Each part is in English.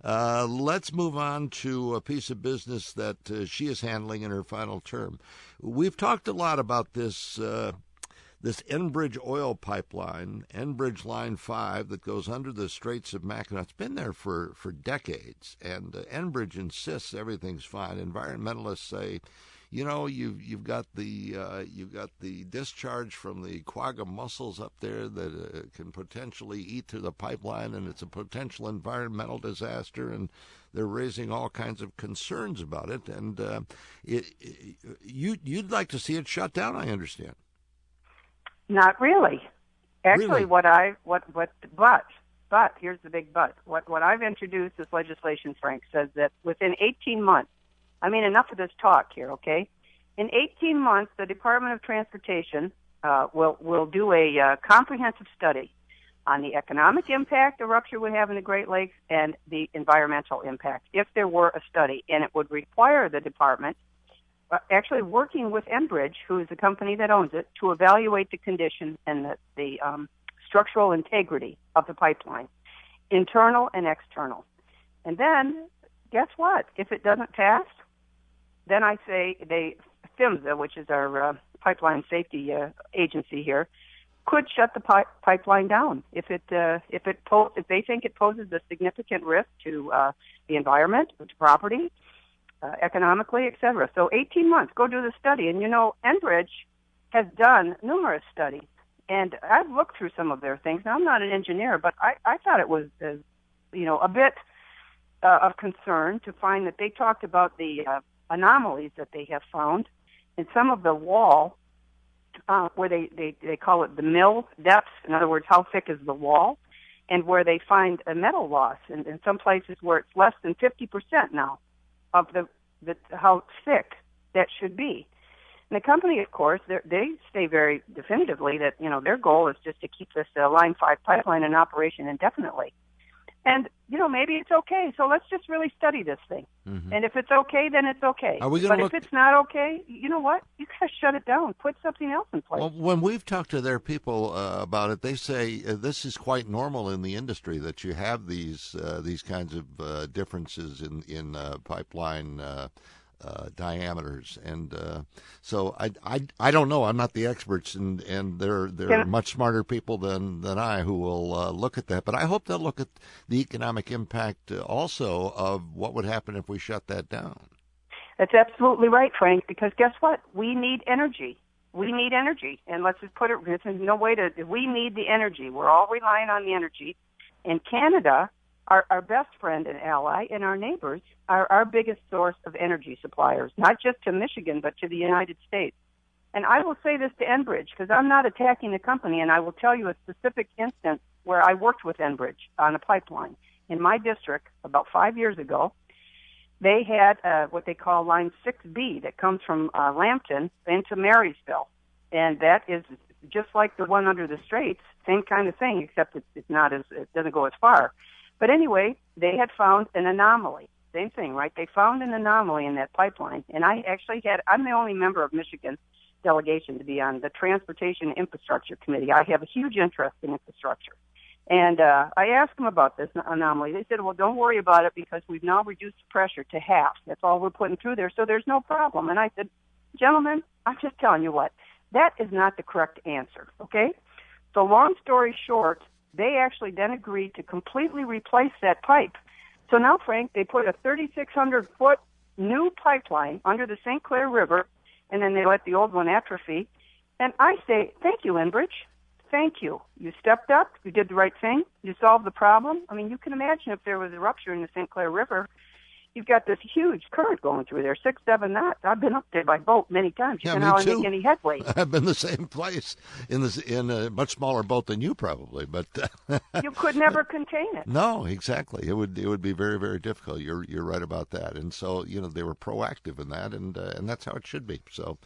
Let's move on to a piece of business that she is handling in her final term. We've talked a lot about this Enbridge oil pipeline, Enbridge Line 5, that goes under the Straits of Mackinac. It's been there for decades, and Enbridge insists everything's fine. Environmentalists say, you know, you've got the discharge from the quagga mussels up there that can potentially eat through the pipeline, and it's a potential environmental disaster, and they're raising all kinds of concerns about it. And you'd like to see it shut down, I understand. Not really. Actually, Really? but here's the big but. What I've introduced, this legislation, Frank, says that within 18 months, I mean, enough of this talk here, okay? In 18 months, the Department of Transportation will do a comprehensive study on the economic impact a rupture would have in the Great Lakes and the environmental impact, if there were a study. And it would require the department, actually working with Enbridge, who is the company that owns it, to evaluate the condition and the structural integrity of the pipeline, internal and external. And then, guess what? If it doesn't pass, then I say PHMSA, which is our pipeline safety agency here, could shut the pipeline down if they think it poses a significant risk to the environment, to property, economically, et cetera. So 18 months, go do the study. And, you know, Enbridge has done numerous studies, and I've looked through some of their things. Now, I'm not an engineer, but I thought it was, a bit of concern to find that they talked about the anomalies that they have found in some of the wall, where they call it the mill depth. In other words, how thick is the wall, and where they find a metal loss in some places where it's less than 50% now of the how thick that should be. And the company, of course, they say very definitively that, you know, their goal is just to keep this Line 5 pipeline in operation indefinitely. And, you know, maybe it's okay, so let's just really study this thing. Mm-hmm. And if it's okay, then it's okay. If it's not okay, you know what? You got to shut it down. Put something else in place. Well, when we've talked to their people about it, they say this is quite normal in the industry, that you have these kinds of differences in pipeline diameters, and so I don't know. I'm not the experts, and they're much smarter people than I who will look at that. But I hope they'll look at the economic impact also of what would happen if we shut that down. That's absolutely right, Frank. Because guess what? We need energy. We need energy, and let's just put it. There's no way to. We need the energy. We're all relying on the energy, and Canada, our best friend and ally, and our neighbors are our biggest source of energy suppliers, not just to Michigan, but to the United States. And I will say this to Enbridge, because I'm not attacking the company, and I will tell you a specific instance where I worked with Enbridge on a pipeline. In my district, about 5 years ago, they had what they call Line 6B that comes from Lambton into Marysville. And that is just like the one under the Straits, same kind of thing, except it doesn't go as far. But anyway, they had found an anomaly. Same thing, right? They found an anomaly in that pipeline. And I'm the only member of Michigan's delegation to be on the Transportation Infrastructure Committee. I have a huge interest in infrastructure. And I asked them about this anomaly. They said, well, don't worry about it because we've now reduced the pressure to half. That's all we're putting through there, so there's no problem. And I said, gentlemen, I'm just telling you what, that is not the correct answer, okay? So long story short, they actually then agreed to completely replace that pipe. So now, Frank, they put a 3,600-foot new pipeline under the St. Clair River, and then they let the old one atrophy. And I say, thank you, Enbridge. Thank you. You stepped up. You did the right thing. You solved the problem. I mean, you can imagine if there was a rupture in the St. Clair River, you've got this huge current going through there, 6-7 knots. I've been up there by boat many times. You can hardly make any headway. I've been the same place in a much smaller boat than you probably, but you could never contain it. No, exactly. It would be very, very difficult. You're right about that. And so, you know, they were proactive in that, and that's how it should be. So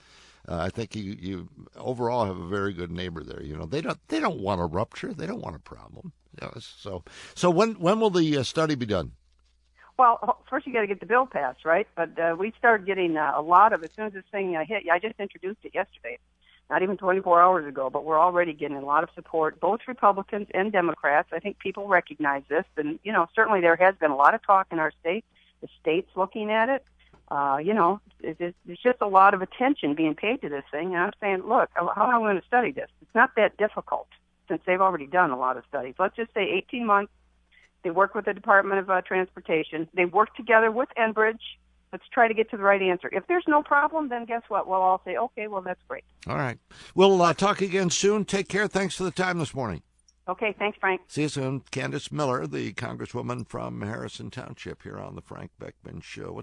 I think you overall have a very good neighbor there. You know, they don't want a rupture. They don't want a problem. You know, so when will the study be done? Well, first you got to get the bill passed, right? But we started getting a lot of, as soon as this thing hit, I just introduced it yesterday. not even 24 hours ago, but we're already getting a lot of support, both Republicans and Democrats. I think people recognize this, and, certainly there has been a lot of talk in our state. The state's looking at it. There's just a lot of attention being paid to this thing, and I'm saying, look, how am I going to study this? It's not that difficult, since they've already done a lot of studies. Let's just say 18 months. They work with the Department of Transportation. They work together with Enbridge. Let's try to get to the right answer. If there's no problem, then guess what? We'll all say, okay, well, that's great. All right. We'll talk again soon. Take care. Thanks for the time this morning. Okay, thanks, Frank. See you soon. Candace Miller, the Congresswoman from Harrison Township, here on the Frank Beckmann Show.